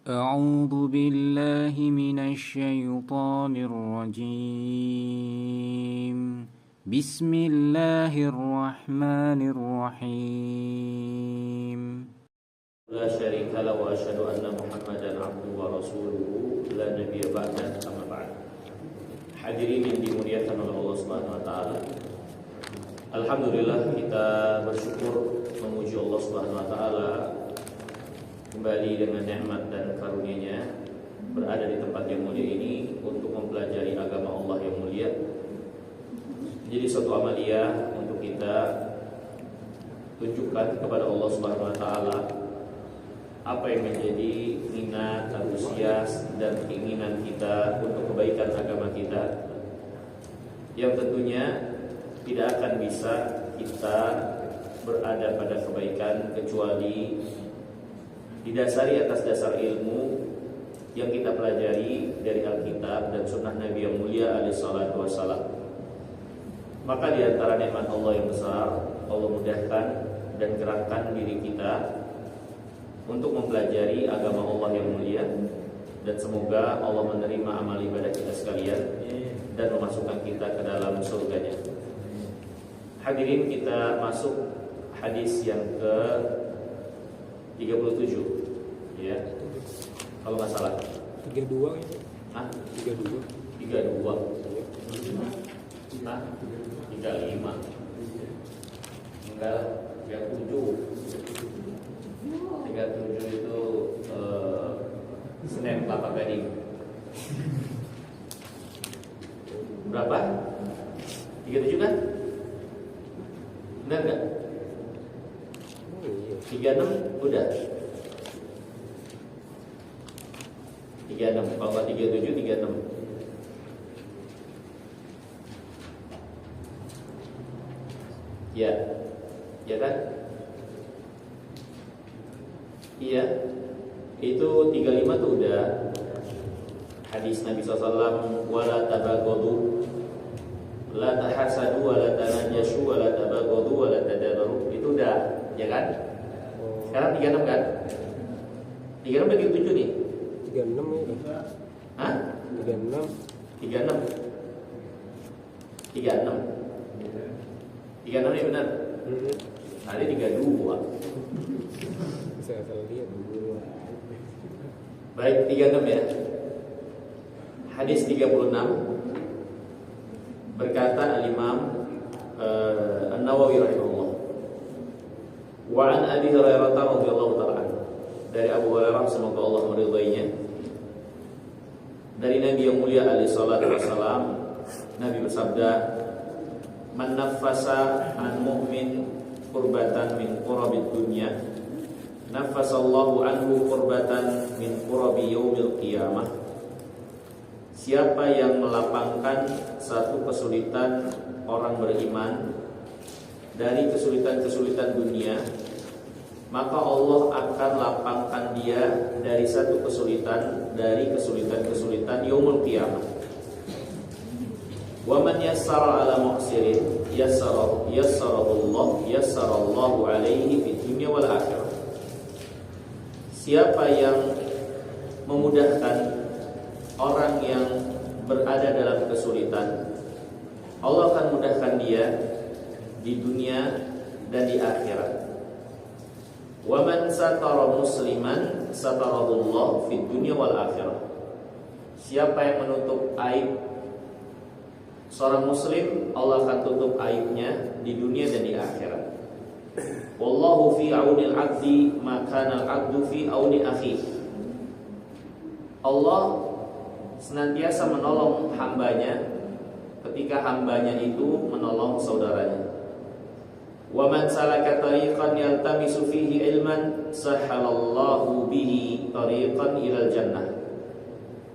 أعوذ بالله من الشيطان الرجيم بسم الله الرحمن الرحيم لا شريك له وأشهد أن محمدا عبده ورسوله لا نبي بعده أما بعد. Hadirin yang dimuliakan oleh Allah Subhanahu wa taala. Alhamdulillah, kita bersyukur memuji Allah Subhanahu wa taala kembali dengan nikmat dan karunia-Nya berada di tempat yang mulia ini untuk mempelajari agama Allah yang mulia. Jadi suatu amalia untuk kita tunjukkan kepada Allah Subhanahu wa taala apa yang menjadi minat, antusias dan keinginan kita untuk kebaikan agama kita, yang tentunya tidak akan bisa kita berada pada kebaikan kecuali didasari atas dasar ilmu yang kita pelajari dari Alkitab dan Sunnah Nabi yang mulia alaihi salatu wassalam. Maka di antara nikmat Allah yang besar, Allah mudahkan dan gerakkan diri kita untuk mempelajari agama Allah yang mulia, dan semoga Allah menerima amal ibadah kita sekalian dan memasukkan kita ke dalam surganya. Hadirin, kita masuk hadis yang ke 37, ya. Kalau nggak salah 32 itu. Hah? 32. 35. Enggak, 37. 37 itu Senen Kelapa Gading. Berapa? 37 kan? Benar nggak? 36 udah. 36, kalau 37 36. Ya. Ya kan? Iya. Itu 35 tuh udah. Hadis Nabi SAW, wala tabaghadu, la tahasadu, wala tanajashu, wala tabaghadu, wala tadabaru. Itu udah, ya kan? Sekarang 36 kan? 36 bagi 7 nih. 36 itu. Hah? 36. 36. 36. 36 ini benar. Tadi 32. Saya salah lihat. Baik, 36 ya. Hadis 36 berkata Al-Imam An-Nawawi rahimahullah, wa an Abi Hurairah radhiyallahu ta'ala anhu, dari Abu Hurairah semoga Allah meridainya, dari Nabi yang mulia alaihi salatu wassalam, Nabi bersabda, man naffasa an mu'min qurbatan min qurabid dunya, naffasallahu anhu qurbatan min qurabi yaumil qiyamah. Siapa yang melapangkan satu kesulitan orang beriman dari kesulitan-kesulitan dunia, maka Allah akan lapangkan dia dari satu kesulitan dari kesulitan-kesulitan yaumul qiyamah. Wa man yassara ala mu'sirin yassarallahu alaihi fid dunya wal akhirah. Siapa yang memudahkan orang yang berada dalam kesulitan, Allah akan mudahkan dia di dunia dan di akhirat. Wa man satara musliman satarahullah fid dunya wal akhirah. Siapa yang menutup aib seorang muslim, Allah akan tutup aibnya di dunia dan di akhirat. Wallahu fi aunil 'abdi ma kana al-'abdu fi auni akhihi. Allah senantiasa menolong hambanya ketika hambanya itu menolong saudaranya. Wa man salaka tariqan yaltamisu fihi ilman sahhalallahu bihi tariqan ilal jannah.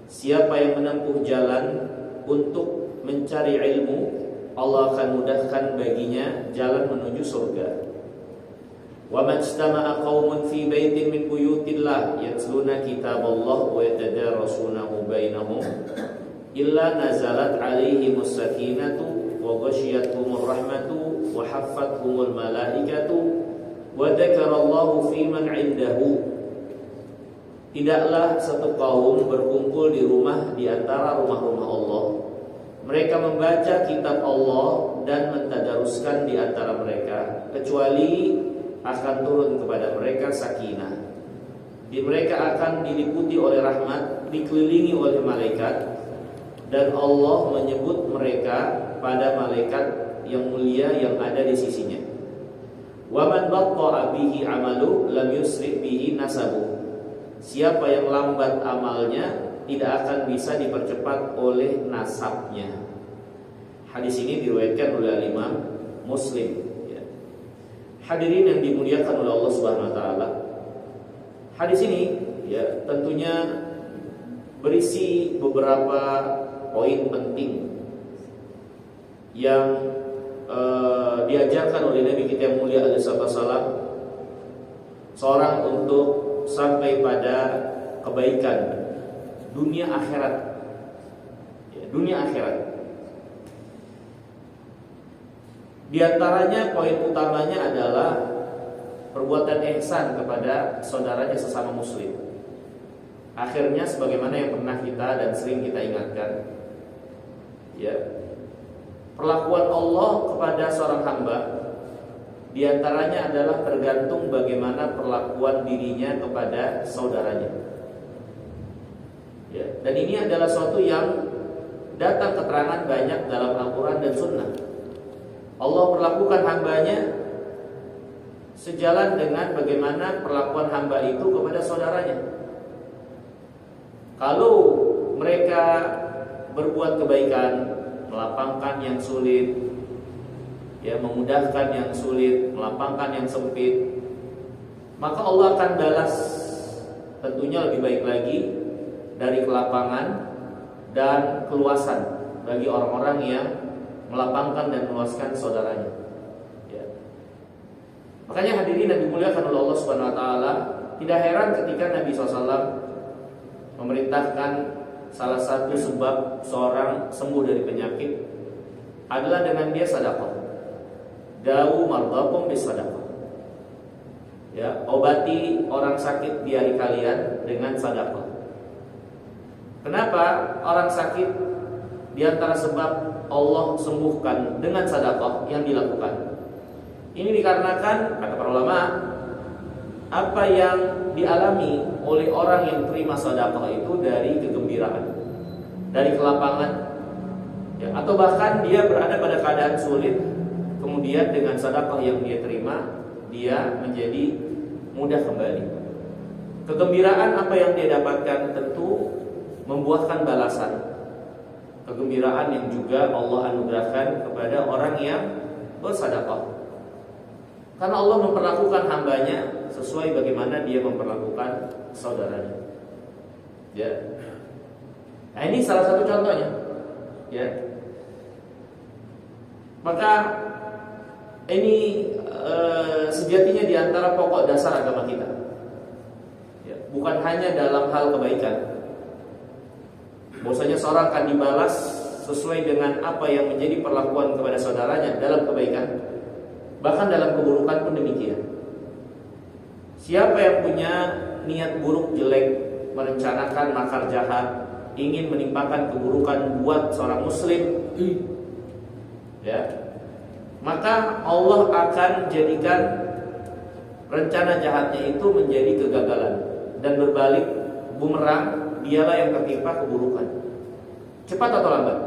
Siapa yang menempuh jalan untuk mencari ilmu, Allah akan mudahkan baginya jalan menuju surga. Wa man istama'a qaumun fi baitin min buyutillah yatluna kitaballah wa yatadarasunahu bainahum illa nazalat 'alaihimus sakinatu wa ghasyiyatuhumur rahmatu wa haffathumul malaikatu wa dzakarallahu fi man 'indahu. tidaklah satu kaum berkumpul di rumah di antara rumah-rumah Allah. Mereka membaca kitab Allah dan mentadaruskan di antara mereka, kecuali akan turun kepada mereka sakinah. Mereka akan diliputi oleh rahmat, dikelilingi oleh malaikat, dan Allah menyebut mereka pada malaikat yang mulia yang ada di sisinya. Wa man batta'a bihi 'amalu lam yusri bihi nasabu. Siapa yang lambat amalnya tidak akan bisa dipercepat oleh nasabnya. Hadis ini diriwayatkan oleh Imam Muslim. Hadirin yang dimuliakan oleh Allah Subhanahu wa taala. Hadis ini tentunya berisi beberapa poin penting yang diajarkan oleh Nabi kita yang mulia alaihi wasallam seorang untuk sampai pada kebaikan dunia akhirat. Dunia akhirat. Di antaranya poin utamanya adalah perbuatan ihsan kepada saudaranya sesama muslim. Akhirnya sebagaimana yang pernah kita dan sering kita ingatkan, perlakuan Allah kepada seorang hamba di antaranya adalah tergantung bagaimana perlakuan dirinya kepada saudaranya. Dan ini adalah suatu yang datang keterangan banyak dalam Al-Quran dan Sunnah. Allah perlakukan hambanya sejalan dengan bagaimana perlakuan hamba itu kepada saudaranya. Kalau mereka berbuat kebaikan, melapangkan yang sulit, memudahkan yang sulit, melapangkan yang sempit, maka Allah akan balas tentunya lebih baik lagi dari kelapangan dan keluasan bagi orang-orang yang melapangkan dan meluaskan saudaranya. Makanya hadirin yang dimuliakan oleh Allah Subhanahu wa taala, tidak heran ketika Nabi SAW memerintahkan salah satu sebab seorang sembuh dari penyakit adalah dengan dia sedekah. Dawu mardhakum bisadaqah. Obati orang sakit di hari kalian dengan sedekah. Kenapa orang sakit di antara sebab Allah sembuhkan dengan sedekah yang dilakukan? Ini dikarenakan, kata para ulama, apa yang dialami oleh orang yang terima sedekah itu dari kegembiraan, dari kelapangan, atau bahkan dia berada pada keadaan sulit, kemudian dengan sedekah yang dia terima, dia menjadi mudah kembali. Kegembiraan apa yang dia dapatkan tentu membuahkan balasan. Kegembiraan yang juga Allah anugerahkan kepada orang yang bersedekah. Karena Allah memperlakukan hambanya sesuai bagaimana dia memperlakukan saudaranya. Nah, ini salah satu contohnya. Maka ini sejatinya di antara pokok dasar agama kita. Bukan hanya dalam hal kebaikan. Bahwasanya seorang akan dibalas sesuai dengan apa yang menjadi perlakuan kepada saudaranya dalam kebaikan. Bahkan dalam keburukan pun demikian. Siapa yang punya niat buruk jelek, merencanakan makar jahat, ingin menimpakan keburukan buat seorang muslim, maka Allah akan jadikan rencana jahatnya itu menjadi kegagalan dan berbalik bumerang, dialah yang tertimpa keburukan. Cepat atau lambat.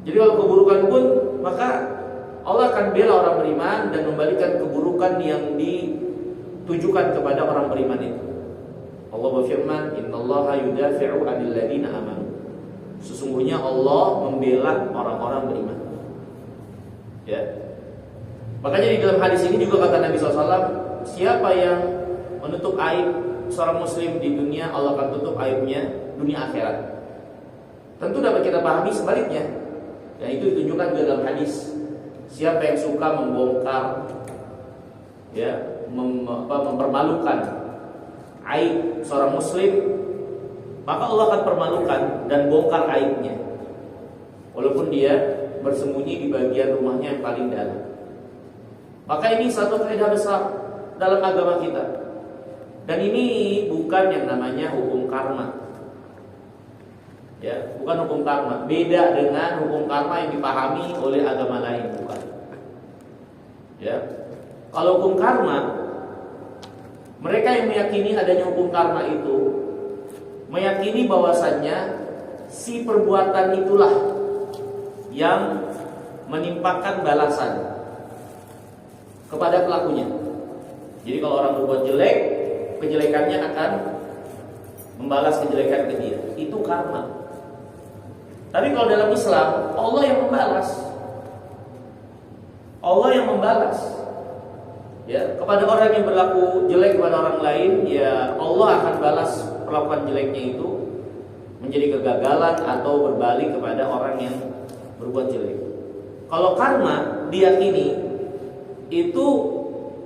Jadi kalau keburukan pun, maka Allah akan bela orang beriman dan membalikan keburukan yang ditujukan kepada orang beriman itu. Allah berfirman, "Innallaha yudafi'u 'anil ladzina amanu." Sesungguhnya Allah membela orang-orang beriman. Makanya di dalam hadis ini juga kata Nabi SAW, siapa yang menutup aib seorang muslim di dunia, Allah akan tutup aibnya dunia akhirat. Tentu dapat kita pahami sebaliknya. Dan itu ditunjukkan juga dalam hadis. Siapa yang suka membongkar, mempermalukan aib seorang muslim, maka Allah akan permalukan dan bongkar aibnya, walaupun dia bersembunyi di bagian rumahnya yang paling dalam. Maka ini satu faedah besar dalam agama kita. Dan ini bukan yang namanya hukum karma. Ya, bukan hukum karma. Beda dengan hukum karma yang dipahami oleh agama lain, bukan. Ya. Kalau hukum karma, mereka yang meyakini adanya hukum karma itu meyakini bahwasannya si perbuatan itulah yang menimpakan balasan kepada pelakunya. Jadi kalau orang berbuat jelek, kejelekannya akan membalas kejelekan ke dia. Itu karma. Tapi kalau dalam Islam, Allah yang membalas. Allah yang membalas. Ya, kepada orang yang berlaku jelek kepada orang lain, ya Allah akan balas perlakuan jeleknya itu menjadi kegagalan atau berbalik kepada orang yang berbuat jelek. Kalau karma diyakini itu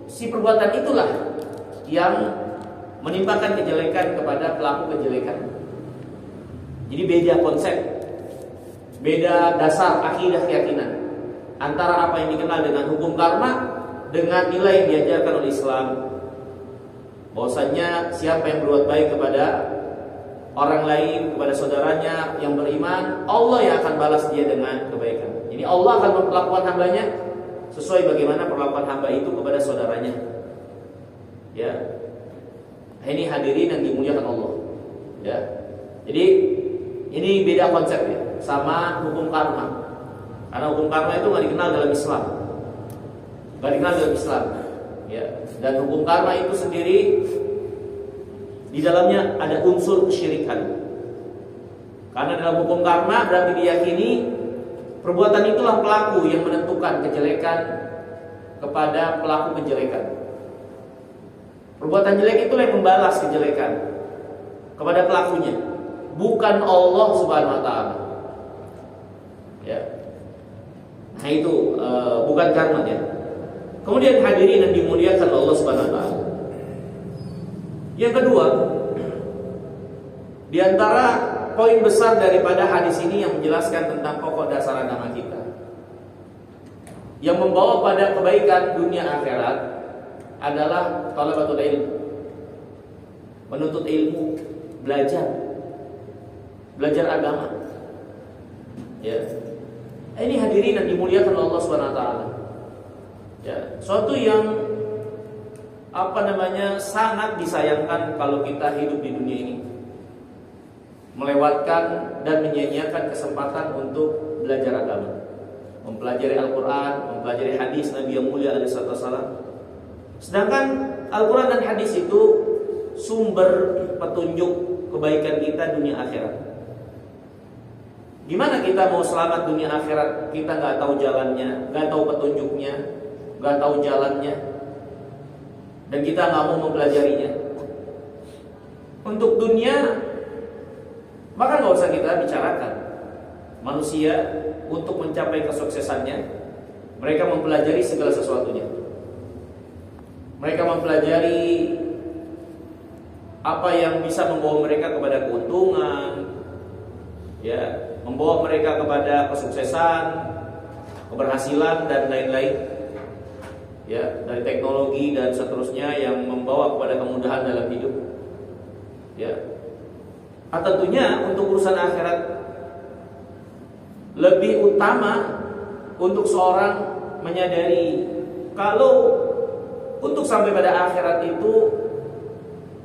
si perbuatan itulah yang menimpakan kejelekan kepada pelaku kejelekan. Jadi beda konsep, beda dasar akidah keyakinan antara apa yang dikenal dengan hukum karma dengan nilai yang diajarkan oleh Islam. Bahwasanya siapa yang berbuat baik kepada orang lain, kepada saudaranya yang beriman, Allah yang akan balas dia dengan kebaikan. Jadi Allah akan memperlakukan hambanya sesuai bagaimana perlakuan hamba itu kepada saudaranya. Ya. Ini hadirin yang dimuliakan Allah. Ya. Jadi ini beda konsep ya, sama hukum karma. Karena hukum karma itu nggak dikenal dalam Islam, nggak dikenal dalam Islam. Ya. Dan hukum karma itu sendiri di dalamnya ada unsur kesyirikan. Karena dalam hukum karma berarti diyakini perbuatan itulah pelaku yang menentukan kejelekan kepada pelaku kejelekan. Perbuatan jelek itulah yang membalas kejelekan kepada pelakunya, bukan Allah Subhanahu wa taala. Ya. Nah itu bukan karma ya. Kemudian hadirin yang dimuliakan Allah Subhanahu wa taala. Yang kedua, di antara poin besar daripada hadis ini yang menjelaskan tentang pokok dasar agama kita, yang membawa pada kebaikan dunia akhirat adalah talabatul ilm, menuntut ilmu, belajar agama. Ya, ini hadirin yang dimuliakan Allah Subhanahu wa taala. Ya, suatu yang sangat disayangkan kalau kita hidup di dunia ini, melewatkan dan menyia-nyiakan kesempatan untuk belajar agama, mempelajari Al-Quran, mempelajari hadis Nabi yang mulia alaihi wasallam. Sedangkan Al-Quran dan hadis itu sumber petunjuk kebaikan kita dunia akhirat. Gimana kita mau selamat dunia akhirat, kita nggak tahu jalannya, nggak tahu petunjuknya, nggak tahu jalannya, dan kita nggak mau mempelajarinya. Untuk dunia, maka nggak usah kita bicarakan. Manusia untuk mencapai kesuksesannya, mereka mempelajari segala sesuatunya. Mereka mempelajari apa yang bisa membawa mereka kepada keuntungan, ya, membawa mereka kepada kesuksesan, keberhasilan dan lain-lain. Ya, dari teknologi dan seterusnya yang membawa kepada kemudahan dalam hidup. Ya. Tentunya untuk urusan akhirat lebih utama untuk seorang menyadari kalau untuk sampai pada akhirat itu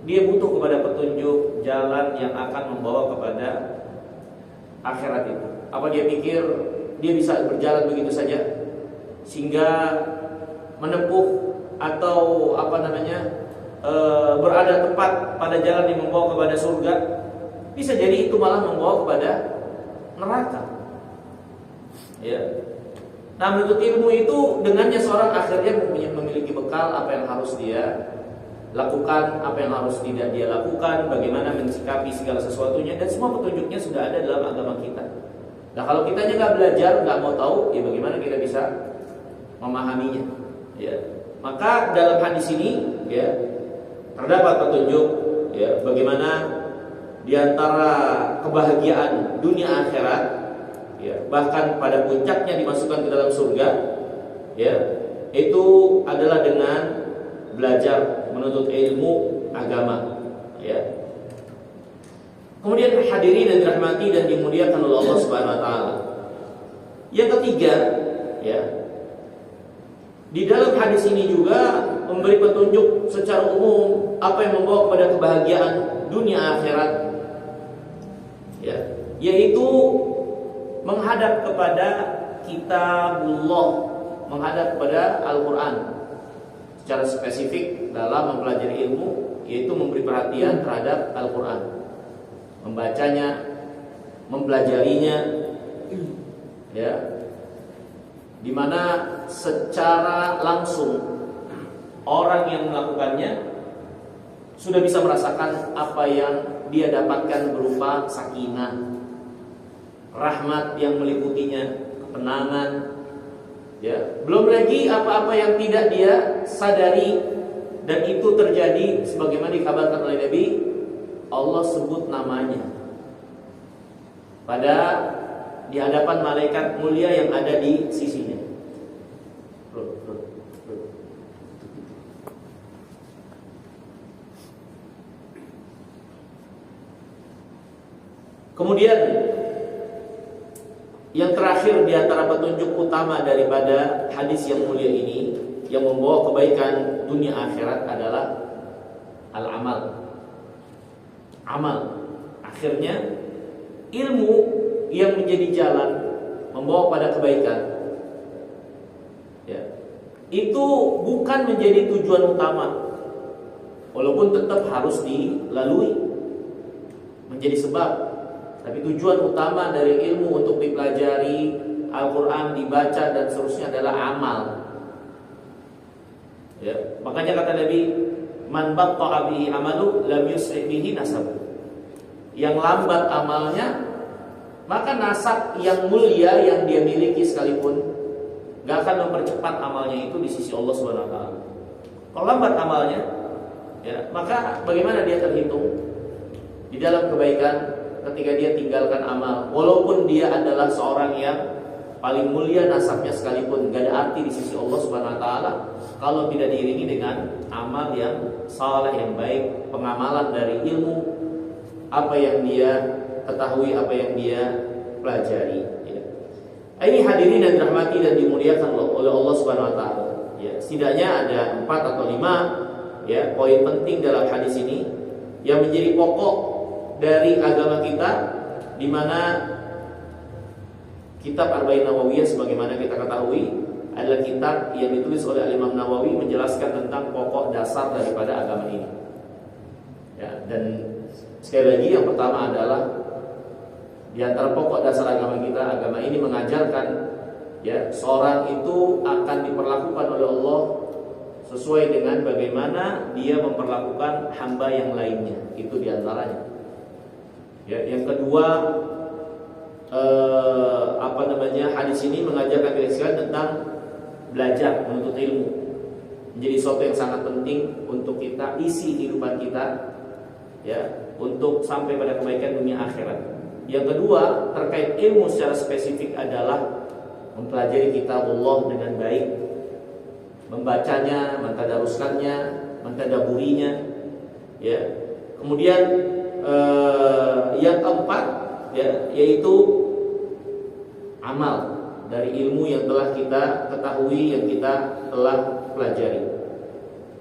dia butuh kepada petunjuk jalan yang akan membawa kepada akhirat itu. Apa dia pikir dia bisa berjalan begitu saja sehingga menempuh atau berada tepat pada jalan yang membawa kepada surga? Bisa jadi itu malah membawa kepada neraka. Ya. Nah, menuntut ilmu itu dengannya seorang akhirnya memiliki bekal apa yang harus dia lakukan, apa yang harus tidak dia lakukan, bagaimana mensikapi segala sesuatunya, dan semua petunjuknya sudah ada dalam agama kita. Nah, kalau kitanya nggak belajar, nggak mau tahu, ya bagaimana kita bisa memahaminya? Ya. Maka dalam hadis ini, ya, terdapat petunjuk, ya, bagaimana di antara kebahagiaan dunia akhirat, ya, bahkan pada puncaknya dimasukkan ke dalam surga, ya, itu adalah dengan belajar, menuntut ilmu, agama, ya. Kemudian hadirin yang dirahmati dan dimuliakan oleh Allah Subhanahu wa taala. Yang ketiga, ya. Di dalam hadis ini juga memberi petunjuk secara umum apa yang membawa kepada kebahagiaan dunia akhirat, ya, yaitu menghadap kepada kitabullah, menghadap kepada Al-Quran secara spesifik dalam mempelajari ilmu, yaitu memberi perhatian terhadap Al-Quran, membacanya, mempelajarinya, ya, dimana secara langsung orang yang melakukannya sudah bisa merasakan apa yang dia dapatkan berupa sakinah, rahmat yang meliputinya, ketenangan, ya. Belum lagi apa-apa yang tidak dia sadari, dan itu terjadi sebagaimana dikabarkan oleh Nabi, Allah sebut namanya pada di hadapan malaikat mulia yang ada di sisinya. Kemudian yang terakhir di antara petunjuk utama daripada hadis yang mulia ini yang membawa kebaikan dunia akhirat adalah al-amal. Amal. Akhirnya ilmu yang menjadi jalan membawa pada kebaikan, ya, itu bukan menjadi tujuan utama, walaupun tetap harus dilalui menjadi sebab. Tapi tujuan utama dari ilmu untuk dipelajari, Al-Quran dibaca dan seterusnya adalah amal, ya. Makanya kata Nabi, man batta'a bihi amalu lam yusri bihi nasabu. Yang lambat amalnya, maka nasab yang mulia yang dia miliki sekalipun gak akan mempercepat amalnya itu di sisi Allah Subhanahu wa taala. Kalau lambat amalnya, ya, maka bagaimana dia terhitung di dalam kebaikan ketika dia tinggalkan amal, walaupun dia adalah seorang yang paling mulia nasabnya sekalipun, gak ada arti di sisi Allah Subhanahu wa taala kalau tidak diiringi dengan amal yang saleh, yang baik, pengamalan dari ilmu, apa yang dia ketahui, apa yang dia pelajari, ya. Ini hadirin dan dirahmati dan dimuliakan oleh Allah Subhanahu wa taala, ya. Setidaknya ada 4 atau 5, ya, poin penting dalam hadis ini yang menjadi pokok dari agama kita, di mana kitab Arba'in Nawawiyah sebagaimana kita ketahui adalah kitab yang ditulis oleh Imam Nawawi menjelaskan tentang pokok dasar daripada agama ini, ya. Dan sekali lagi yang pertama adalah di antara pokok dasar agama kita, agama ini mengajarkan, ya, seorang itu akan diperlakukan oleh Allah sesuai dengan bagaimana dia memperlakukan hamba yang lainnya. Itu di antaranya. Ya, yang kedua, hadis ini mengajarkan kita sekalian tentang belajar, menuntut ilmu. Menjadi sesuatu yang sangat penting untuk kita isi kehidupan kita, ya, untuk sampai pada kebaikan dunia akhirat. Yang kedua, terkait ilmu secara spesifik adalah mempelajari kitabullah dengan baik, membacanya, mentadaruskannya, mentadaburinya, ya. Kemudian yang keempat, ya, yaitu amal dari ilmu yang telah kita ketahui, yang kita telah pelajari,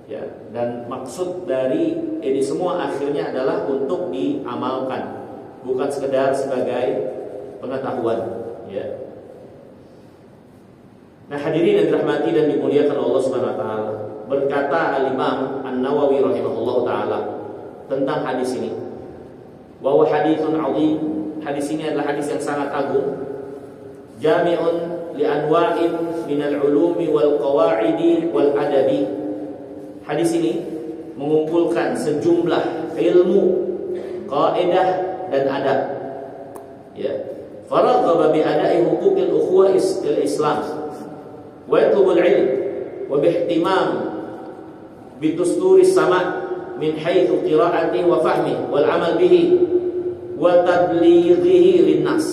ya. Dan maksud dari ini semua akhirnya adalah untuk diamalkan, bukan sekedar sebagai pengetahuan, ya. Nah, hadirin yang dirahmati dan dimuliakan Allah Subhanahu wa taala, berkata Al-Imam An-Nawawi rahimahullah taala tentang hadis ini, wa huwa haditsun 'azim. Hadis ini adalah hadis yang sangat agung, jami'un li anwa'in minal ulumi wal qawa'idi wal adabi. Hadis ini mengumpulkan sejumlah ilmu, kaidah dan adab, ya. Faraghaba bi ada'i huquqil ukhuwah Islam wa yatlubul ilm wa bihtimam bi dusturis sama' min haitsu qira'ati wa fahmi wal amal bihi wa tablighihi linnas.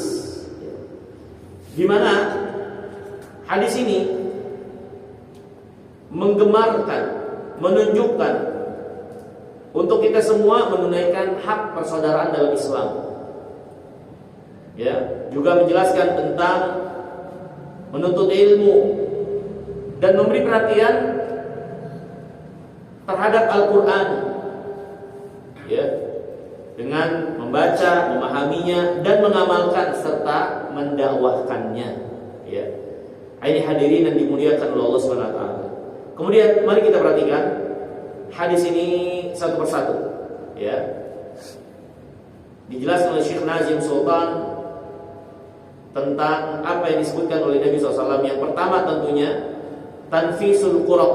Di mana hadis ini menggemarkan, menunjukkan untuk kita semua menunaikan hak persaudaraan dalam Islam. Ya, juga menjelaskan tentang menuntut ilmu dan memberi perhatian terhadap Al-Quran, ya, dengan membaca, memahaminya dan mengamalkan serta mendakwahkannya. Ya, ini hadirin yang dimuliakan oleh Allah Subhanahu Wa Taala. Kemudian mari kita perhatikan hadis ini satu persatu. Ya, dijelaskan oleh Syekh Nazim Sultan tentang apa yang disebutkan oleh Nabi SAW. Yang pertama tentunya tanfisul qurab,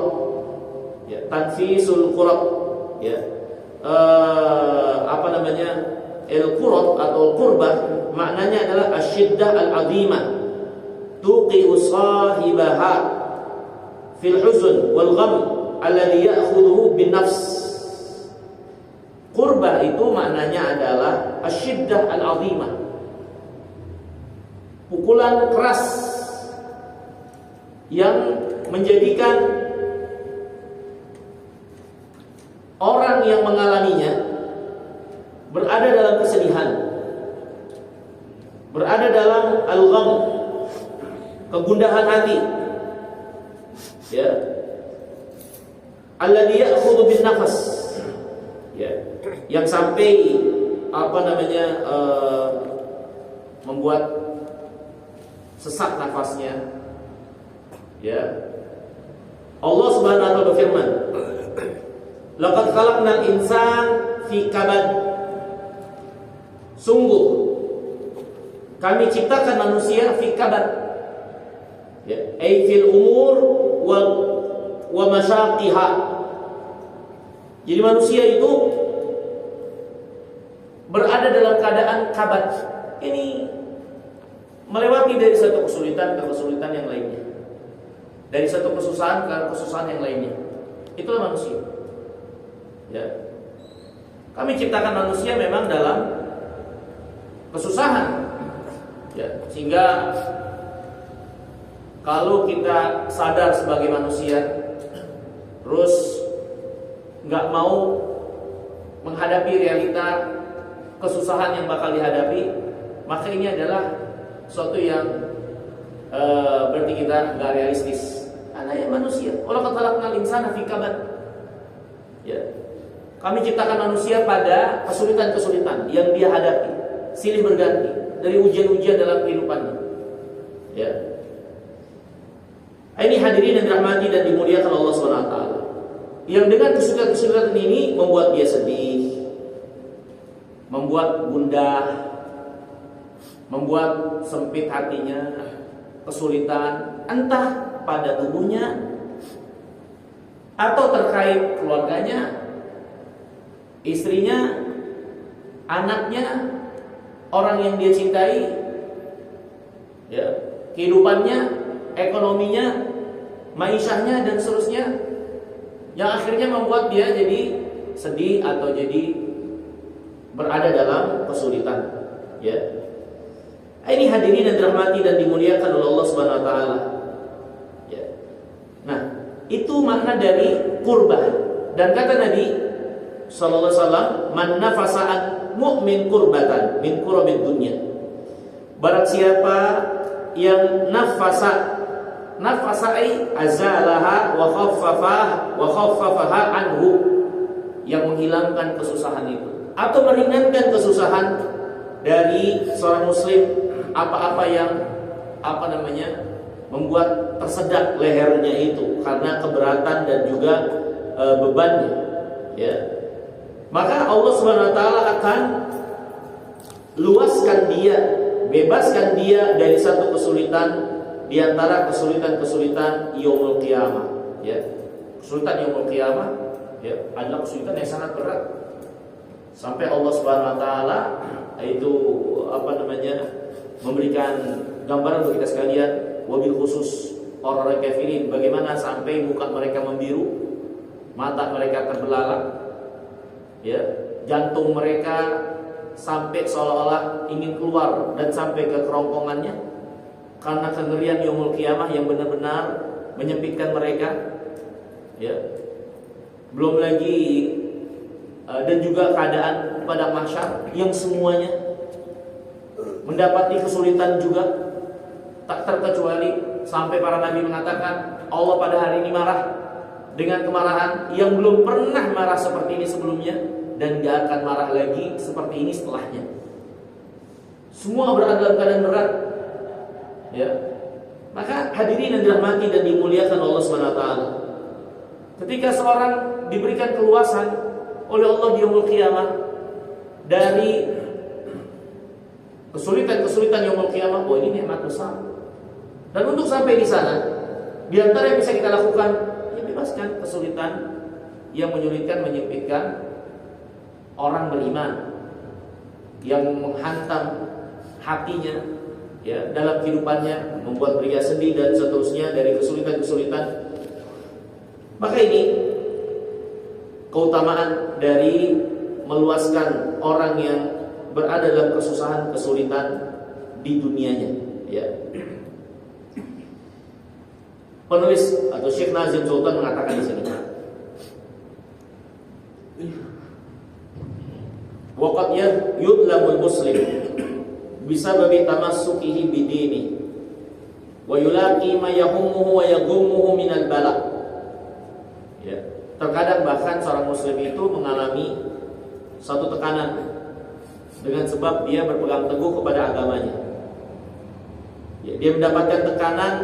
ya, tanfisul qurab, ya, al-qurab atau qurbah maknanya adalah asyiddah al-azimah tuqi'u sahibaha fil huzn wal gham alladhi ya'khudhuhu bin nafs. Qurbah itu maknanya adalah asyiddah al-azimah, pukulan keras yang menjadikan orang yang mengalaminya berada dalam kesedihan, berada dalam al-gham, kegundahan hati, ya, alladhi ya'khudhu bin nafas, ya, yang sampai membuat sesak nafasnya. Ya, Allah Subhanahu wa taala berfirman, laqad khalaqnal insana fi kabad. Sungguh kami ciptakan manusia fi kabad, ya, ay fil umur wa masyaqiha. Jadi manusia itu berada dalam keadaan kabad. Ini melewati dari satu kesulitan ke kesulitan yang lainnya, dari satu kesusahan ke kesusahan yang lainnya. Itulah manusia. Ya, kami ciptakan manusia memang dalam kesusahan, ya, sehingga kalau kita sadar sebagai manusia, terus nggak mau menghadapi realita kesusahan yang bakal dihadapi, maka ini adalah suatu yang berarti kita nggak realistis. Anaknya manusia. Walaqad khalaqnal insana fi kabad. Ya, kami ciptakan manusia pada kesulitan-kesulitan yang dia hadapi, silih berganti dari ujian-ujian dalam kehidupannya. Ya, ini hadirin yang dirahmati dan dimuliakan Allah Subhanahu Wa Taala. Yang dengan kesulitan-kesulitan ini membuat dia sedih, membuat gundah, membuat sempit hatinya, kesulitan entah pada tubuhnya atau terkait keluarganya, istrinya, anaknya, orang yang dia cintai, ya, kehidupannya, ekonominya, maishahnya dan seterusnya, yang akhirnya membuat dia jadi sedih atau jadi berada dalam kesulitan. Ya, ini hadirin yang dirahmati dan dimuliakan oleh Allah Subhanahu Wa Taala. Ya. Nah, itu makna dari qurbah. Dan kata Nabi sallallahu alaihi wasallam, "Man nafasa an mu'min qurbatan min qurabid dunya." Barang siapa yang nafasa ay azalaha wa khaffafaha anhu, yang menghilangkan kesusahan itu atau meringankan kesusahan dari seorang muslim, apa-apa yang membuat tersedak lehernya itu karena keberatan dan juga bebannya, ya, maka Allah Subhanahu Wa Taala akan luaskan dia, bebaskan dia dari satu kesulitan di antara kesulitan-kesulitan yaumul qiyamah. Ya, kesulitan yaumul qiyamah, ya, adalah kesulitan yang sangat berat sampai Allah Subhanahu Wa Taala itu memberikan gambaran untuk kita sekalian, wabil khusus orang-orang kafirin, bagaimana sampai muka mereka membiru, mata mereka terbelalak, ya, jantung mereka sampai seolah-olah ingin keluar dan sampai ke kerongkongannya karena kengerian yaumul qiyamah yang benar-benar menyempitkan mereka. Ya, belum lagi dan juga keadaan pada mahsyar yang semuanya mendapati kesulitan juga, tak terkecuali sampai para nabi mengatakan Allah pada hari ini marah dengan kemarahan yang belum pernah marah seperti ini sebelumnya dan gak akan marah lagi seperti ini setelahnya. Semua berada dalam keadaan berat, ya. Maka hadirin yang dirahmati dan dimuliakan Allah SWT, ketika seorang diberikan keluasan oleh Allah di yaumul qiyamah dari kesulitan-kesulitan yaumul qiyamah, oh ini nikmat besar. Dan untuk sampai di sana, di antara yang bisa kita lakukan, ya bebaskan kesulitan yang menyulitkan, menyempitkan orang beriman, yang menghantam hatinya, ya, dalam kehidupannya, membuat pria sedih dan seterusnya dari kesulitan-kesulitan. Maka ini keutamaan dari meluaskan orang yang berada dalam kesusahan, kesulitan di dunianya, ya. Penulis atau Syekh Nazim Sultan mengatakan di sini, waqad yudlamul muslim bisababi tamassukihi bidini wa yulaqi ma yahummuhu wa yaghummuhu minal bala. Ya, terkadang bahkan seorang muslim itu mengalami satu tekanan dengan sebab dia berpegang teguh kepada agamanya. Ya, dia mendapatkan tekanan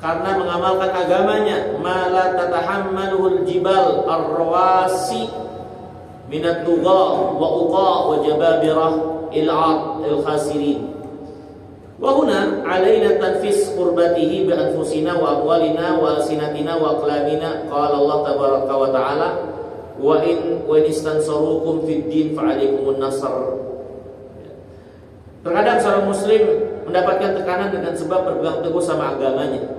karena mengamalkan agamanya, mala tatahammaluhul jibal ar-rawasi minat lugha wa uqa wa jababirah il'ad il-khasirin. Wa huna alaina tanfis qurbatihi bi anfusina wa amwalina wa alsinatina wa aqlamina. Qala Allah tabaraka wa ta'ala, wa in istansarukum fid din fa alaikumun nasr. Terkadang seorang muslim mendapatkan tekanan dengan sebab berpegang teguh sama agamanya.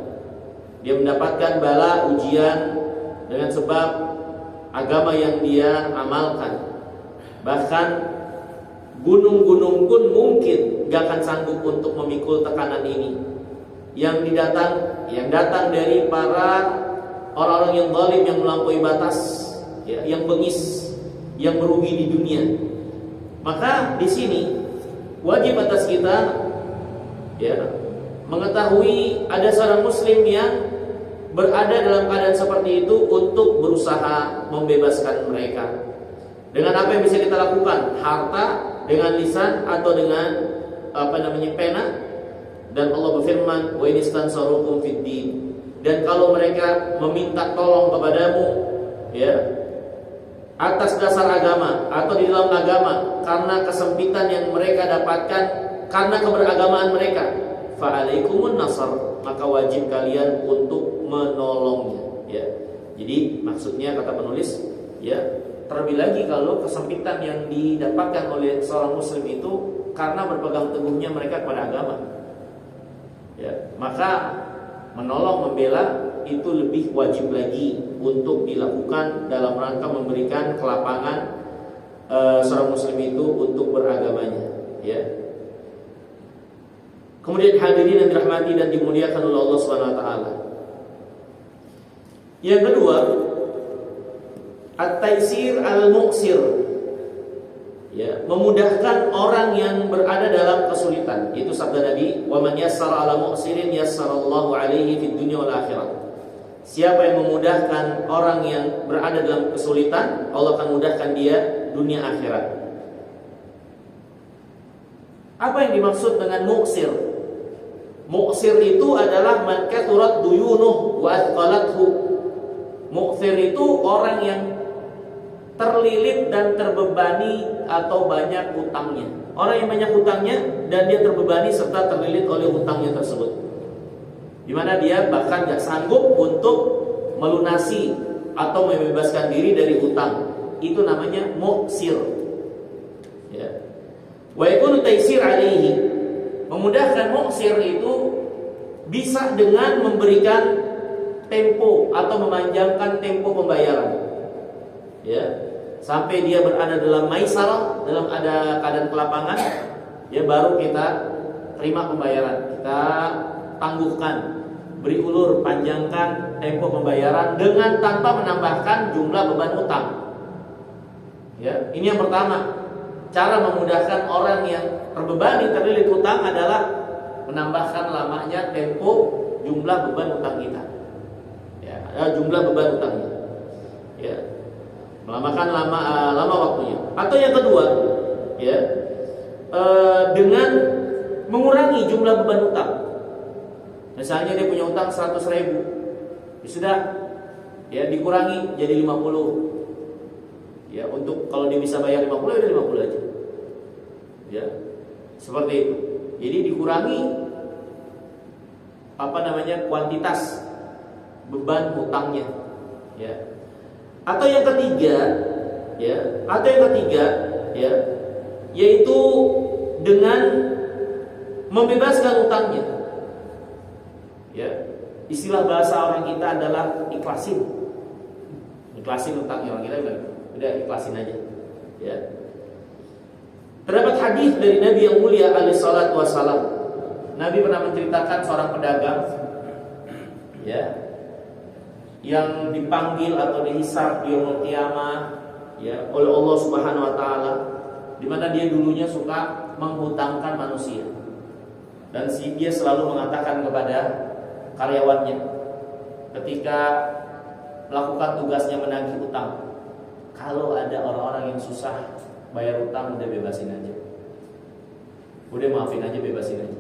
Dia mendapatkan bala, ujian dengan sebab agama yang dia amalkan. Bahkan gunung-gunung pun mungkin gak akan sanggup untuk memikul tekanan ini. Yang datang dari para orang-orang yang zalim, yang melampaui batas, ya, yang bengis, yang merugi di dunia. Maka di sini wajib atas kita, ya, mengetahui ada seorang muslim yang berada dalam keadaan seperti itu untuk berusaha membebaskan mereka. Dengan apa yang bisa kita lakukan? Harta, dengan lisan, atau dengan pena. Dan Allah berfirman, wa in istansarukum fid din. Dan kalau mereka meminta tolong kepadamu, ya, atas dasar agama atau di dalam agama, karena kesempitan yang mereka dapatkan karena keberagamaan mereka, fa alaikumun nasr, maka wajib kalian untuk menolongnya, ya. Jadi maksudnya kata penulis, ya, terlebih lagi kalau kesempitan yang didapatkan oleh seorang muslim itu karena berpegang teguhnya mereka kepada agama, ya, maka menolong, membela itu lebih wajib lagi untuk dilakukan dalam rangka memberikan kelapangan seorang muslim itu untuk beragamanya, ya. Kemudian hadirin yang dirahmati dan dimuliakan oleh Allah Subhanahu wa taala. Yang kedua, at-taisir al-muqsir, ya, memudahkan orang yang berada dalam kesulitan. Itu sabda Nabi, wa man yassara 'ala muqsirin yassarallahu 'alaihi fid dunya wal akhirah. Siapa yang memudahkan orang yang berada dalam kesulitan, Allah akan mudahkan dia dunia akhirat. Apa yang dimaksud dengan muqsir? Muqsir itu adalah man kathurat duyunuh wa athqalathu. Muqsir itu orang yang terlilit dan terbebani atau banyak hutangnya. Orang yang banyak hutangnya dan dia terbebani serta terlilit oleh hutangnya tersebut, di mana dia bahkan gak sanggup untuk melunasi atau membebaskan diri dari hutang. Itu namanya muqsir, ya. Wa yakunu taysir alaihi, memudahkan muqsir itu bisa dengan memberikan tempo atau memanjangkan tempo pembayaran, ya, sampai dia berada dalam maisarah, dalam ada keadaan kelapangan, ya, baru kita terima pembayaran, kita tangguhkan, beri ulur, panjangkan tempo pembayaran dengan tanpa menambahkan jumlah beban utang. Ya, ini yang pertama. Cara memudahkan orang yang terbebani terlilit hutang adalah menambahkan lamanya tempo jumlah beban hutang kita. Ya, jumlah beban hutangnya. Ya. Melamakan lama waktunya. Atau yang kedua, ya, dengan mengurangi jumlah beban hutang. Misalnya dia punya hutang 100.000, ya sudah, ya dikurangi jadi 50. Ya, untuk kalau dia bisa bayar 50 ya 50 aja. Ya. Seperti itu. Jadi dikurangi kuantitas beban hutangnya. Ya. Atau yang ketiga, ya, yaitu dengan membebaskan hutangnya. Ya. Istilah bahasa orang kita adalah ikhlasin. Ikhlasin hutangnya orang kita udah ikhlasin aja. Ya. Terdapat hadis dari Nabi yang mulia alaihi salatu wassalam. Nabi pernah menceritakan seorang pedagang, ya, yang dipanggil atau dihisab di yaumul qiyamah, ya, oleh Allah Subhanahu wa taala, di mana dia dulunya suka menghutangkan manusia. Dan dia selalu mengatakan kepada karyawannya ketika melakukan tugasnya menagih utang, kalau ada orang-orang yang susah bayar utang, udah bebasin aja, udah maafin aja, bebasin aja.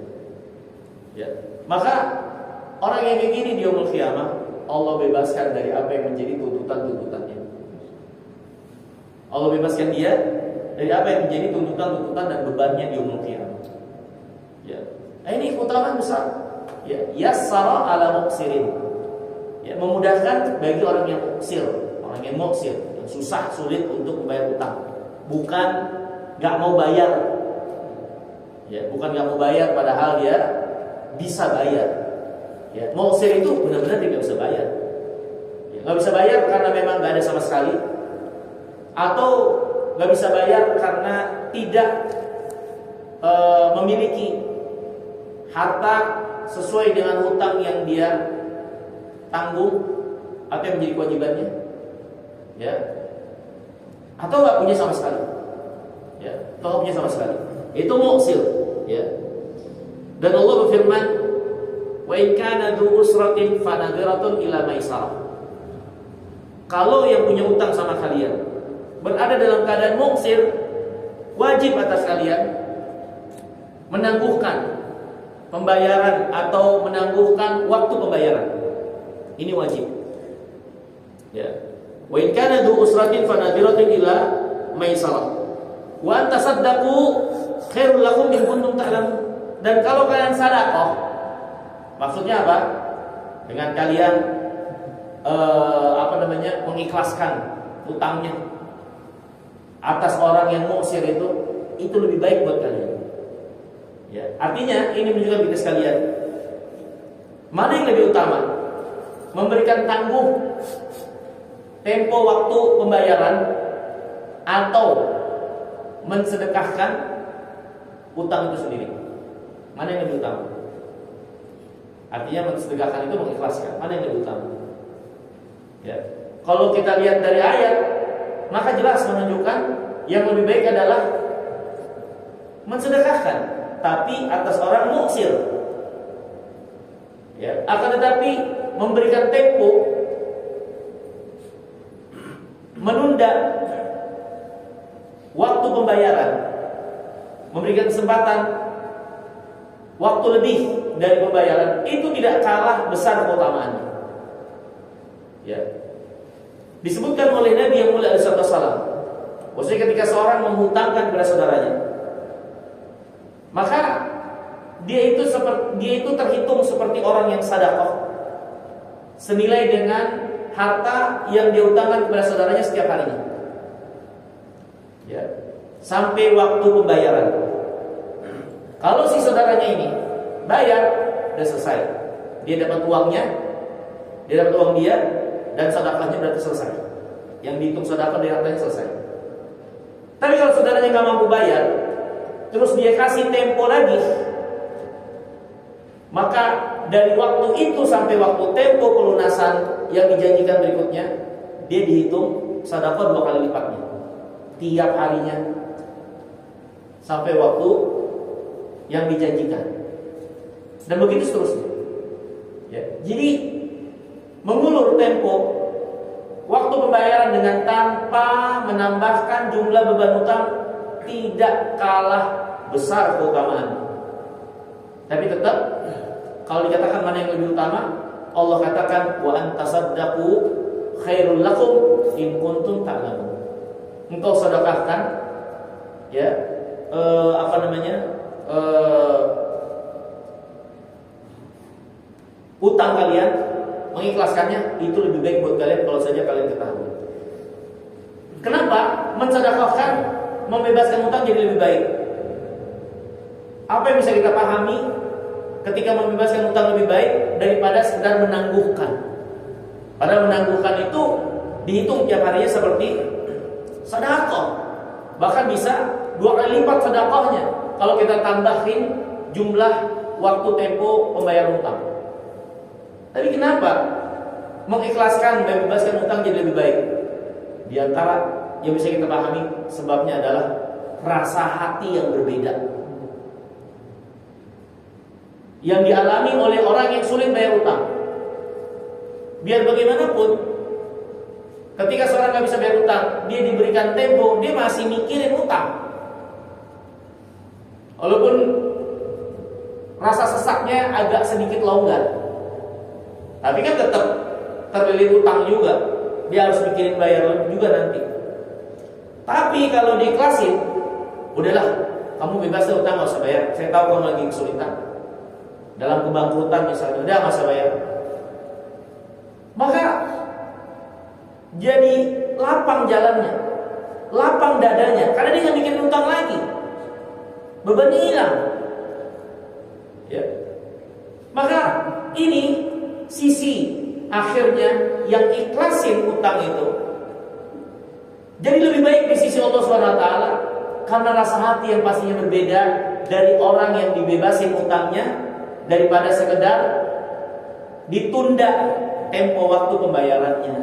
Ya. Maka orang yang kayak gini di yaumul qiyamah, Allah bebaskan dari apa yang menjadi tuntutan-tuntutannya. Allah bebaskan dia dari apa yang menjadi tuntutan-tuntutan dan bebannya di yaumul qiyamah. Ya. Nah, ini keutamaan besar. Ya, yassara ala muqsirin. Ya, memudahkan bagi orang yang muqsir, yang susah sulit untuk membayar utang. Bukan nggak mau bayar. Ya, bukan nggak mau bayar padahal dia bisa bayar. Ya, muqsir itu benar-benar dia nggak bisa bayar. Ya, nggak bisa bayar karena memang nggak ada sama sekali, atau nggak bisa bayar karena tidak memiliki harta sesuai dengan hutang yang dia tanggung atau yang menjadi kewajibannya, ya, atau nggak punya sama sekali, ya, atau nggak punya sama sekali, itu muqsir, ya. Dan Allah berfirman, wa in kana dzu usratin fanadhiratun ila maisarah. Kalau yang punya utang sama kalian berada dalam keadaan muqsir, wajib atas kalian menangguhkan pembayaran atau menangguhkan waktu pembayaran. Ini wajib. Ya. Wa in kana dzu usratin fanadhiratun ila maisarah. Wa an tasaddaqu khairul lakum in kuntum ta'lamun. Dan kalau kalian sedekah, maksudnya apa? Dengan kalian mengikhlaskan utangnya atas orang yang muqsir, itu lebih baik buat kalian. Ya, artinya ini menunjukkan kita sekalian, mana yang lebih utama? Memberikan tangguh tempo waktu pembayaran atau mensedekahkan utang itu sendiri? Mana yang lebih utama? Artinya mensedekahkan itu mengikhlaskan. Mana yang lebih utama? Ya. Kalau kita lihat dari ayat, maka jelas menunjukkan yang lebih baik adalah mensedekahkan, tapi atas orang muqsir. Ya. Akan tetapi memberikan tempo, menunda waktu pembayaran, memberikan kesempatan waktu lebih dari pembayaran, itu tidak kalah besar keutamaannya. Ya. Disebutkan oleh Nabi yang mulia alaihi wasallam, bahwasanya ketika seorang menghutangkan kepada saudaranya, maka dia itu terhitung seperti orang yang sedekah, senilai dengan harta yang dia hutangkan kepada saudaranya setiap harinya. Ya. Sampai waktu pembayaran. Kalau si saudaranya ini bayar, sudah selesai. Dia dapat uangnya, dia dapat uang dia, dan sedekahnya berarti selesai. Yang dihitung sedekah dari hartanya selesai. Tapi kalau saudaranya nggak mampu bayar, terus dia kasih tempo lagi, maka dari waktu itu sampai waktu tempo pelunasan yang dijanjikan berikutnya, dia dihitung sedekah 2 kali lipatnya. tiap harinya sampai waktu yang dijanjikan, dan begitu seterusnya. Ya, jadi mengulur tempo waktu pembayaran dengan tanpa menambahkan jumlah beban utang tidak kalah besar keutamaan. Tapi tetap kalau dikatakan mana yang lebih utama, Allah katakan wa antasaddaqu khairul lakum in kuntum ta'lamun. Engkau sedekahkan, ya, utang kalian, mengikhlaskannya itu lebih baik buat kalian kalau saja kalian ketahui. Kenapa mensedekahkan, membebaskan utang jadi lebih baik? Apa yang bisa kita pahami ketika membebaskan utang lebih baik daripada sekedar menangguhkan? Padahal menangguhkan itu dihitung tiap harinya seperti sedekah, bahkan bisa 2 kali lipat sedekahnya kalau kita tambahin jumlah waktu tempo pembayaran utang. Tapi kenapa mengikhlaskan dan membebaskan utang jadi lebih baik? Di antara yang bisa kita pahami sebabnya adalah rasa hati yang berbeda yang dialami oleh orang yang sulit bayar utang. Biar bagaimanapun, ketika seorang gak bisa bayar utang, dia diberikan tempo, dia masih mikirin utang. Walaupun rasa sesaknya agak sedikit longgar, tapi kan tetap terlilit utang juga. Dia harus mikirin bayar juga nanti. Tapi kalau diikhlasin, udahlah, kamu bebas utang, gak usah bayar. Saya tahu kamu lagi kesulitan dalam kebangkrutan misalnya, udah gak usah bayar. Maka jadi lapang jalannya, lapang dadanya, karena dia gak mikirin utang lagi. Bebannya hilang, ya. Maka ini sisi akhirnya yang ikhlasin utang itu jadi lebih baik di sisi Allah SWT, karena rasa hati yang pastinya berbeda dari orang yang dibebasin utangnya daripada sekedar ditunda tempo waktu pembayarannya.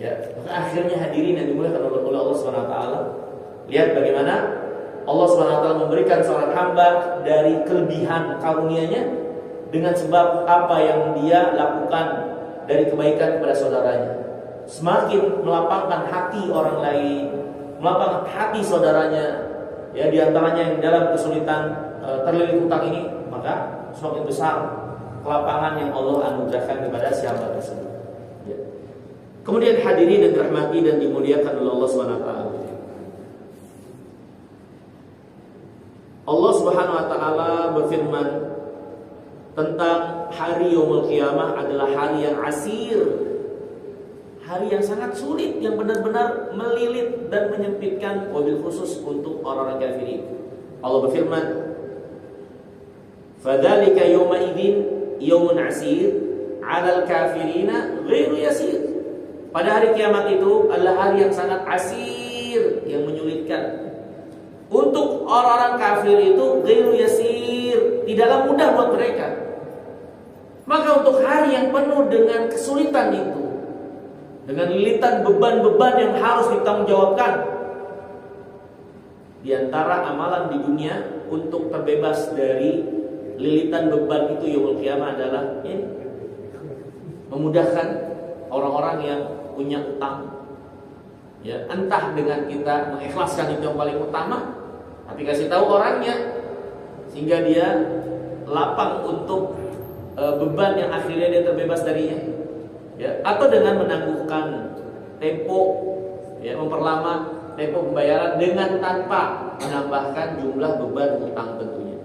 Ya, maka akhirnya hadirin yang dimuliakan oleh Allah SWT, lihat bagaimana Allah SWT memberikan seorang hamba dari kelebihan karunia-Nya dengan sebab apa yang dia lakukan dari kebaikan kepada saudaranya. Semakin melapangkan hati orang lain, melapangkan hati saudaranya, ya, diantaranya yang dalam kesulitan terlilit utang ini, maka semakin besar kelapangan yang Allah anugerahkan kepada siapa tersebut. Ya. Kemudian hadirin yang dirahmati dan dimuliakan oleh Allah SWT, Allah Subhanahu wa taala berfirman tentang hari yaumul qiyamah adalah hari yang asir, hari yang sangat sulit, yang benar-benar melilit dan menyempitkan, wabil khusus untuk orang-orang kafirin. Allah berfirman, "Fadzalika yawma idzin yaumun asir 'alal kafirina ghairu yasir." Pada hari kiamat itu adalah hari yang sangat asir, yang menyulitkan. Untuk orang-orang kafir itu ghairu yasir, tidaklah mudah buat mereka. Maka untuk hari yang penuh dengan kesulitan itu, dengan lilitan beban-beban yang harus ditanggungjawabkan, di antara amalan di dunia untuk terbebas dari lilitan beban itu yaumul qiyamah adalah ini, memudahkan orang-orang yang punya utang. Ya, entah dengan kita mengikhlaskan itu yang paling utama, tapi kasih tahu orangnya sehingga dia lapang untuk beban yang akhirnya dia terbebas darinya, ya, atau dengan menangguhkan tempo, ya, memperlama tempo pembayaran dengan tanpa menambahkan jumlah beban utang tentunya.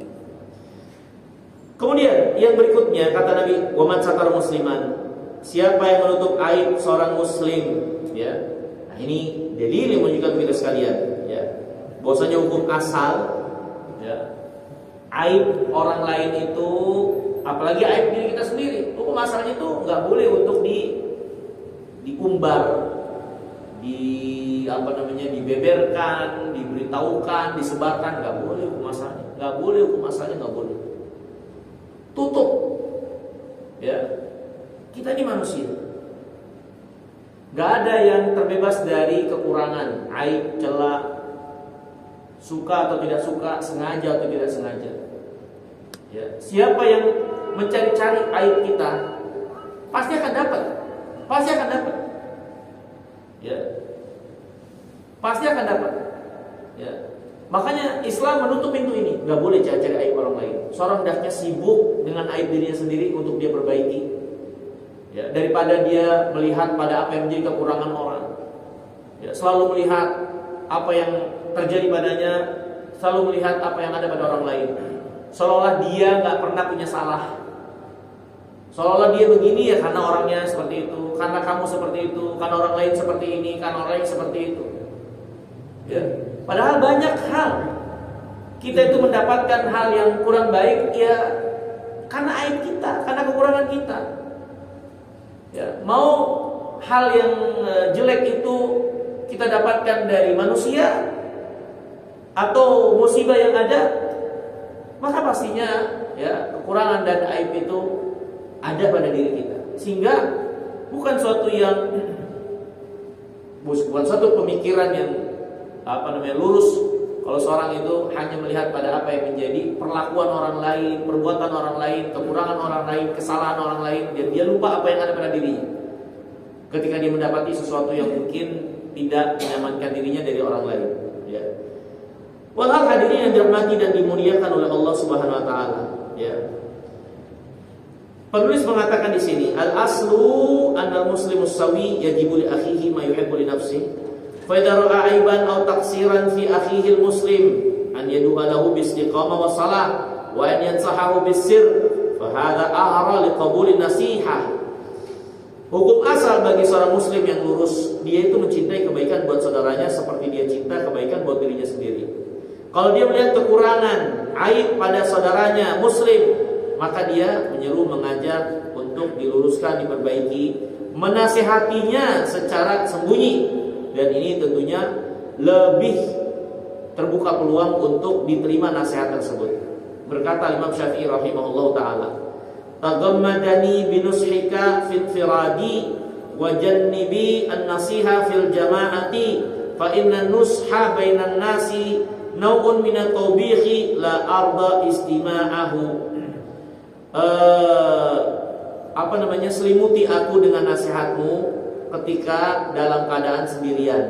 Kemudian yang berikutnya kata Nabi, "Waman satar musliman," siapa yang menutup aib seorang muslim, ya. Nah, ini dalil yang menunjukkan kita sekalian, ya, bahwasanya hukum asal, ya, aib orang lain itu, apalagi aib diri kita sendiri, hukum asalnya itu nggak boleh untuk diumbar, dibeberkan, diberitahukan, disebarkan, nggak boleh hukum asalnya, nggak boleh hukum asalnya, nggak boleh. Tutup, ya. Kita ini manusia. Gak ada yang terbebas dari kekurangan, aib, celah, suka atau tidak suka, sengaja atau tidak sengaja. Ya, siapa yang mencari-cari aib kita pasti akan dapat, pasti akan dapat. Ya, pasti akan dapat. Ya, makanya Islam menutup pintu ini, nggak boleh cari-cari aib orang lain. Seorang hendaknya sibuk dengan aib dirinya sendiri untuk dia perbaiki. Ya, daripada dia melihat pada apa yang menjadi kekurangan orang. Ya, selalu melihat apa yang terjadi padanya, selalu melihat apa yang ada pada orang lain. Seolah-olah dia nggak pernah punya salah. Seolah-olah dia begini ya karena orangnya seperti itu, karena kamu seperti itu, karena orang lain seperti ini, karena orang lain seperti itu. Ya, padahal banyak hal kita itu mendapatkan hal yang kurang baik ya karena aib kita, karena kekurangan kita. Ya, mau hal yang jelek itu kita dapatkan dari manusia atau musibah yang ada, maka pastinya ya kekurangan dan aib itu ada pada diri kita. Sehingga bukan suatu pemikiran yang lurus kalau seorang itu hanya melihat pada apa yang menjadi perlakuan orang lain, perbuatan orang lain, kekurangan orang lain, kesalahan orang lain, dan dia lupa apa yang ada pada dirinya. Ketika dia mendapati sesuatu yang mungkin tidak menyamankan dirinya dari orang lain. Ya. Walhal hadirin yang dirahmati dan dimuliakan oleh Allah Subhanahu Wa Taala. Ya. Penulis mengatakan di sini, al-aslu anal muslimus sawi yajibu li akhihi ma yuhibbu li nafsihi. Fa idza ra'a aiban aw taqsiran fi akhihi al-muslim an yad'u lahu bi istiqamah wa salah wa an yansahahu bis sir fa hadha a'ra li qabuli nasihah. Hukum asal bagi seorang muslim yang lurus, dia itu mencintai kebaikan buat saudaranya seperti dia cinta kebaikan buat dirinya sendiri. Kalau dia melihat kekurangan, aib pada saudaranya muslim, maka dia menyeru, mengajak untuk diluruskan, diperbaiki, menasihatinya secara sembunyi. Dan ini tentunya lebih terbuka peluang untuk diterima nasihat tersebut. Berkata Imam Syafi'i rahimahullah ta'ala, tagammadani binushika fil firadi wa jannibi an-nasiha fil jama'ati fa inna nusha bainan nasi nau'un minat tawbihi la arda istima'ahu. Selimuti aku dengan nasihatmu ketika dalam keadaan sendirian.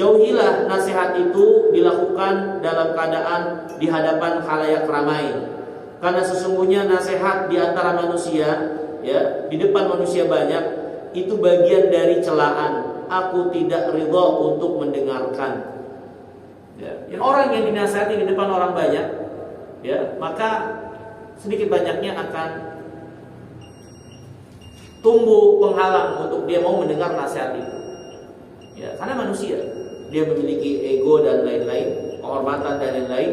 Jauhilah nasihat itu dilakukan dalam keadaan di hadapan khalayak ramai. Karena sesungguhnya nasihat di antara manusia, ya, di depan manusia banyak, itu bagian dari celaan. Aku tidak ridha untuk mendengarkan. Ya, yang orang yang dinasihati di depan orang banyak, ya, maka sedikit banyaknya akan tumbuh penghalang untuk dia mau mendengar nasihat itu. Ya, karena manusia, dia memiliki ego dan lain-lain, kehormatan dan lain-lain.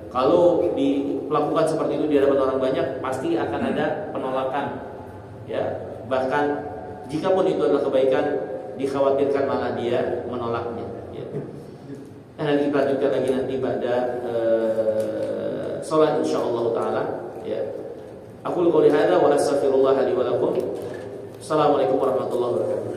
Kalau dilakukan seperti itu di hadapan orang banyak, pasti akan ada penolakan. Ya, bahkan jikapun itu adalah kebaikan, dikhawatirkan malah dia menolaknya. Ya. Dan kita lanjutkan lagi nanti pada salat insyaallah taala. Ya. Aku qouli hadza wa astaghfirullah li wa lakum. Assalamualaikum warahmatullahi wabarakatuh.